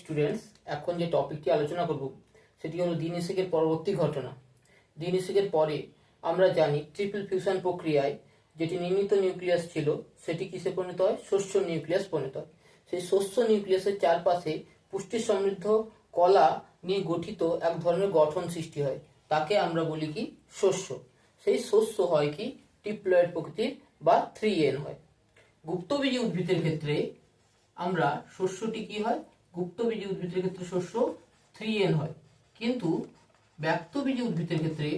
Students, এখন যে টপিকটি আলোচনা করব সেটি হলো দ্বি-নিষেকের পরবর্তী ঘটনা। দ্বি-নিষেকের পরে আমরা জানি ট্রিপল ফিউশন প্রক্রিয়ায় যেটি নির্মিত নিউক্লিয়াস ছিল সেটি কিসে পরিণত হয়? শস্য নিউক্লিয়াস পরিণত হয়। সেই শস্য নিউক্লিয়াসের চারপাশে পুষ্টি সমৃদ্ধ কলা নিয়ে গঠিত এক ধরনের গঠন সৃষ্টি হয়, তাকে আমরা বলি কি? শস্য। সেই শস্য হয় কি? ট্রিপ্লয়েড প্রকৃতির বা 3N হয়। গুপ্তবীজী উদ্ভিদের ক্ষেত্রে আমরা শস্যটি কি হয়? গুপ্তবীজী উদ্ভিদের ক্ষেত্রে শস্য 3N হয়, কিন্তু ব্যক্তবীজী উদ্ভিদের ক্ষেত্রে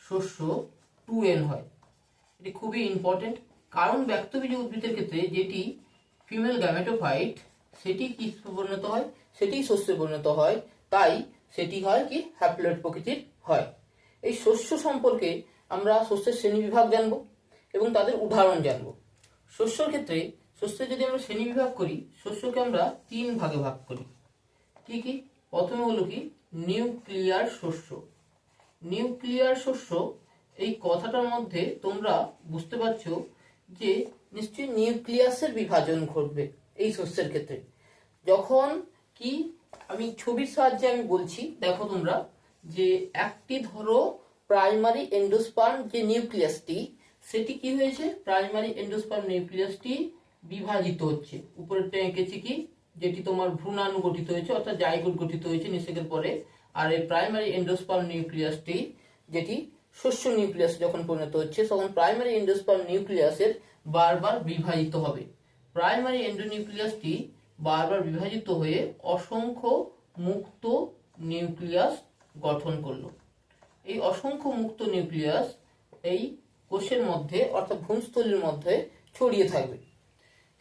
শস্য 2N হয়। এটি খুবই ইম্পর্টেন্ট, কারণ ব্যক্তবীজী উদ্ভিদের ক্ষেত্রে যেটি ফিমেল গ্যামেটোফাইট সেটি কি পরিণত হয়? সেটি শস্যে পরিণত হয়, তাই সেটি হয় কি? হ্যাপ্লয়েড প্রকৃতির হয়। এই শস্য সম্পর্কে আমরা শস্যের শ্রেণীবিভাগ জানব এবং তাদের উদাহরণ জানব। শস্যর ক্ষেত্রে শস্যের যদি আমরা শ্রেণীবিভাগ করি, শস্যকে আমরা 3 ভাগে ভাগ করি। কি কি? প্রথমে হলো কি? নিউক্লিয়ার শস্য। নিউক্লিয়ার শস্য, এই কথাটার মধ্যে তোমরা বুঝতে পারছো যে নিশ্চয়ই নিউক্লিয়াসের বিভাজন ঘটবে এই শস্যের ক্ষেত্রে। যখন কি আমি ছবির সাহায্যে আমি বলছি, দেখো তোমরা যে একটি ধরো প্রাইমারি এন্ডোস্পার্ম যে নিউক্লিয়াসটি, সেটি কি হয়েছে? প্রাইমারি এন্ডোস্পার্ম নিউক্লিয়াসটি বিভাজিত হচ্ছে। উপরেরটা এঁকেছি কি? যেটি তোমার ভ্রূণাণু গঠিত হয়েছে, অর্থাৎ জাইগোট গঠিত হয়েছে নিষেকের পরে। আর এই প্রাইমারি এন্ডোস্পার্ম নিউক্লিয়াসটি যেটি শস্য নিউক্লিয়াস যখন পরিণত হচ্ছে, তখন প্রাইমারি এন্ডোস্পার্ম নিউক্লিয়াসের বারবার বিভাজিত হবে। প্রাইমারি এন্ডোনিউক্লিয়াসটি বারবার বিভাজিত হয়ে অসংখ্য মুক্ত নিউক্লিয়াস গঠন করলো। এই অসংখ্য মুক্ত নিউক্লিয়াস এই কোষের মধ্যে অর্থাৎ ভ্রূণস্থলীর মধ্যে ছড়িয়ে থাকবে।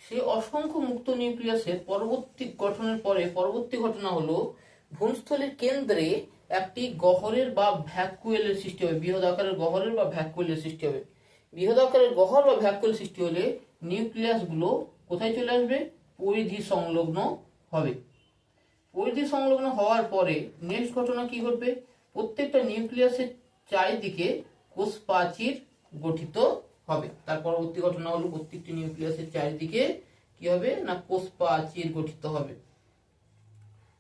সেই অসংখ্য মুক্ত নিউক্লিয়াসের পরবর্তী গঠনের পরে পরবর্তী ঘটনা হলো ভ্রূণস্থলীর কেন্দ্রে একটি গহ্বরের বা ভ্যাকুয়েলের সৃষ্টি হবে। বৃহৎ আকারের গহ্বরের বা ভ্যাকুয়েলের সৃষ্টি হবে। বৃহৎ আকারের গহ্বর বা ভ্যাকুয়েল সৃষ্টি হলে নিউক্লিয়াসগুলো কোথায় চলে আসবে? পরিধি সংলগ্ন হবে। পরিধি সংলগ্ন হওয়ার পরে নেক্সট ঘটনা কি ঘটবে? প্রত্যেকটা নিউক্লিয়াসের চারিদিকে কোষ প্রাচীর গঠিত হবে। তার পরবর্তী ঘটনা হলো প্রত্যেকটি নিউক্লিয়াসের চারিদিকে কি হবে? না কোষ প্রাচীর গঠিত হবে,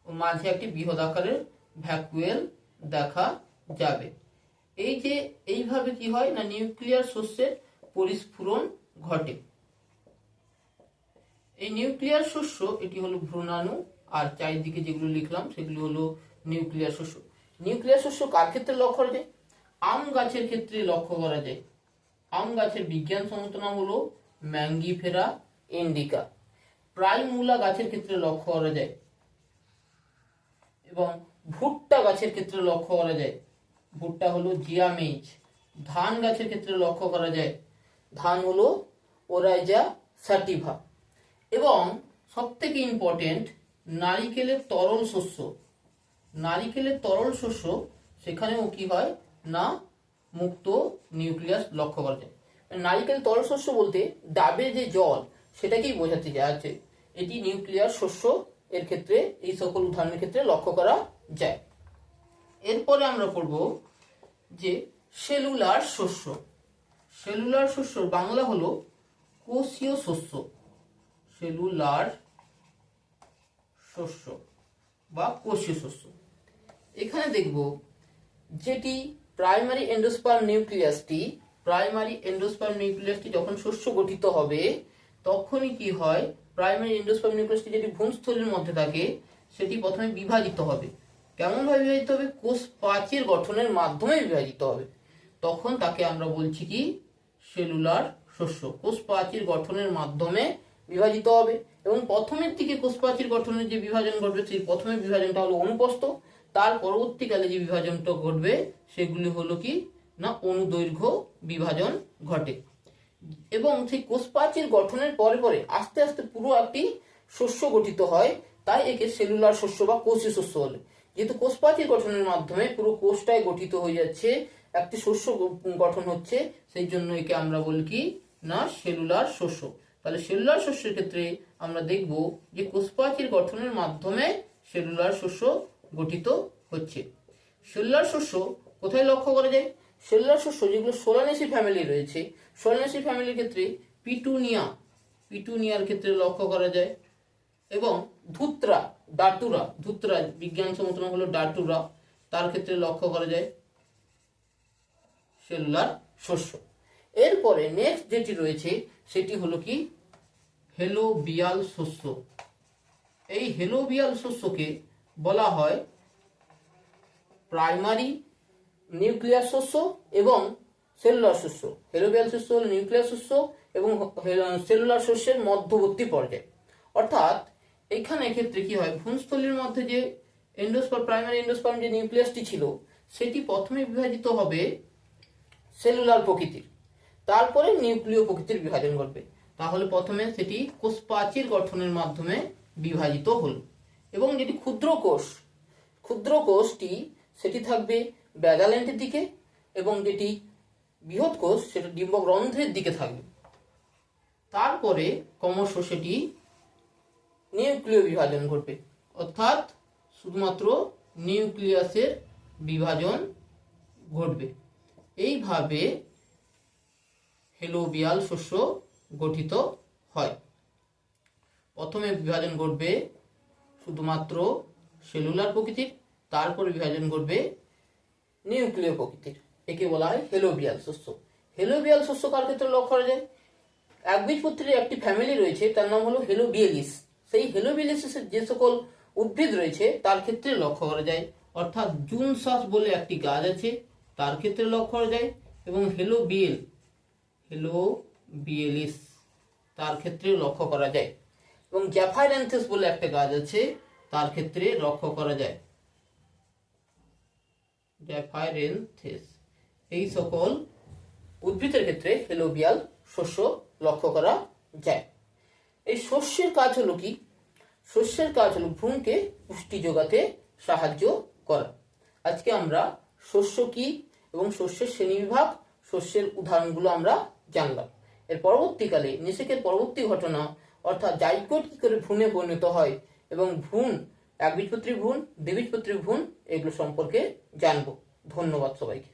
মাঝে একটি বৃহৎ আকারের ভ্যাকুয়েল দেখা যাবে। এই যে এইভাবে কি হয়? না নিউক্লিয়ার শস্যের পরিস্ফুরণ ঘটে। এই নিউক্লিয়ার শস্য এটি হলো ভ্রূণাণু, আর চারিদিকে যেগুলো লিখলাম সেগুলো হলো নিউক্লিয়ার শস্য। নিউক্লিয়ার শস্য কার ক্ষেত্রে লক্ষ্য করা যায়? আম গাছের ক্ষেত্রে লক্ষ্য করা যায়। আম গাছের বিজ্ঞানসম্মত নাম হলো ম্যাঙ্গিফেরা ইন্ডিকা। প্রাইমুলা গাছের ক্ষেত্রে লক্ষ্য করা যায় এবং ভুট্টা গাছের ক্ষেত্রে লক্ষ্য করা যায়। ভুট্টা হলো জিয়ামেইজ। ধান গাছের ক্ষেত্রে লক্ষ্য করা যায়। ধান হলো ওরাইজা স্যাটিভা। এবং সবথেকে ইম্পর্টেন্ট, নারিকেলের তরল শস্য। নারিকেলের তরল শস্য, সেখানেও কি হয়? না মুক্ত নিউক্লিয়াস লক্ষ্য করা যায়। নারিকেল তরল শস্য বলতে ডাবের যে জল সেটাকেই বোঝাতে যাচ্ছে। এটি নিউক্লিয়ার শস্য এর ক্ষেত্রে এই সকল উদাহরণের ক্ষেত্রে লক্ষ্য করা যায়। এরপরে আমরা পড়ব যে সেলুলার শস্য। সেলুলার শস্যর বাংলা হলো কোষীয় শস্য। সেলুলার শস্য বা কোষীয় শস্য। এখানে দেখব যেটি প্রাইমারি এন্ডোস্পার্ম নিউক্লিয়াসটি যখন শস্য গঠিত হবে, তখনই কি হয়? প্রাইমারি এন্ডোস্পার্ম নিউক্লিয়াসটি যেটি ভ্রূণস্থলীর মধ্যে থাকে সেটি প্রথমে বিভাজিত হবে। কেমন ভাবে বিভাজিত হবে? কোষ প্রাচীর গঠনের মাধ্যমে বিভাজিত হবে। তখন তাকে আমরা বলছি কি? সেলুলার শস্য। কোষ প্রাচীর গঠনের মাধ্যমে বিভাজিত হবে এবং প্রথমের দিকে কোষ প্রাচীর গঠনের যে বিভাজন ঘটবে সেই প্রথমের বিভাজনটা হলো অনুপ্রস্থ। তার পরবর্তীকালে যে বিভাজনটা ঘটবে সেগুলি হলো কি? না অনুদৈর্ঘ্য বিভাজন ঘটে। এবং সেই কোষ প্রাচীর গঠনের পরে পরে আস্তে আস্তে পুরো একটি শস্য গঠিত হয়, তাই একে সেলুলার শস্য বা কোষীয় শস্য বলে। যেহেতু কোষ প্রাচীর গঠনের মাধ্যমে পুরো কোষটাই গঠিত হয়ে যাচ্ছে, একটি শস্য গঠন হচ্ছে, সেই জন্য একে আমরা বলি কি? না সেলুলার শস্য। তাহলে সেলুলার শস্যের ক্ষেত্রে আমরা দেখব যে কোষ প্রাচীর গঠনের মাধ্যমে সেলুলার শস্য গঠিত হচ্ছে। সেলুলার শস্য কোথায় লক্ষ্য করা যায়? সেলুলার শস্য যেগুলো সোলানেসি ফ্যামিলি রয়েছে, সোলানেসি ফ্যামিলির ক্ষেত্রে পিটুনিয়ার ক্ষেত্রে লক্ষ্য করা যায় এবং ধুত্রা ডাটুরা, ধুতরা বিজ্ঞানসম্মত নাম হলো ডাটুরা, তার ক্ষেত্রে লক্ষ্য করা যায় সেলুলার শস্য। এরপরে নেক্সট যেটি রয়েছে সেটি হলো কি হেলোবিয়াল শস্য। এই হেলোবিয়াল শস্যকে বলা হয় প্রাইমারি নিউক্লিয়াস শস্য এবং সেলুলার শস্য। হেলোবিয়াল শস্য হল নিউক্লিয়াস শস্য এবং সেলুলার শস্যের মধ্যবর্তী পর্যায়ে। অর্থাৎ এখানে ক্ষেত্রে কি হয়, ভ্রূণস্থলীর মধ্যে যে এন্ডোস্পার্ম, প্রাইমারি এন্ডোস্পার্ম যে নিউক্লিয়াসটি ছিল সেটি প্রথমে বিভাজিত হবে সেলুলার প্রকৃতির, তারপরে নিউক্লিয় প্রকৃতির বিভাজন ঘটবে। তাহলে প্রথমে সেটি কোষ প্রাচীর গঠনের মাধ্যমে বিভাজিত হল এবং যেটি ক্ষুদ্র কোষটি সেটি থাকবে ব্যাজালেন্টের দিকে এবং যেটি বৃহৎ কোষ সেটা ডিম্বগ্রন্থের দিকে থাকবে। তারপরে ক্রমশ সেটি নিউক্লিয় বিভাজন ঘটবে, অর্থাৎ শুধুমাত্র নিউক্লিয়াসের বিভাজন ঘটবে। এইভাবে হেলোবিয়াল শস্য গঠিত হয়। প্রথমে বিভাজন ঘটবে শুধুমাত্র সেলুলার প্রকৃতির, তারপরে বিভাজন ঘটবে নিউক্লিয় প্রকৃতির। একে বলা হয় হেলোবিয়াল শস্য। হেলোবিয়াল শস্য কার ক্ষেত্রে লক্ষ্য করা যায়? একবীজপত্রীর একটি ফ্যামিলি রয়েছে, তার নাম হলো হেলোবিয়ালিস। সেই হেলোবিয়ালিসের যে সকল উদ্ভিদ রয়েছে তার ক্ষেত্রে লক্ষ্য করা যায়। অর্থাৎ জুনসাস বলে একটি গাছ আছে, তার ক্ষেত্রে লক্ষ্য করা যায়। এবং হেলোবিয়ালিস তার ক্ষেত্রে লক্ষ্য করা যায়। এবং জ্যাফাইরান্থেস বলে একটা গাছ আছে, তার ক্ষেত্রে লক্ষ্য করা যায় জ্যাফাইরান্থেস। এই সকল উদ্ভিদের ক্ষেত্রে হেলোবিয়াল শস্য লক্ষ্য করা যায়। এই শস্যের কাজ হলো কি? শস্যের কাজ হলো ভ্রূণকে পুষ্টি যোগাতে সাহায্য করা। আজকে আমরা শস্য কি এবং শস্যের শ্রেণীবিভাগ, শস্যের উদাহরণগুলো আমরা জানলাম। এর পরবর্তীকালে নিষেকের পরবর্তী ঘটনা অর্থাৎ জাইগোট কি করে ভ্রূণে পরিণত হয় এবং ভ্রূণ একবীজপত্রী ভ্রূণ, দ্বিবীজপত্রী ভ্রূণ, এগুলো সম্পর্কে জানবো। ধন্যবাদ সবাইকে।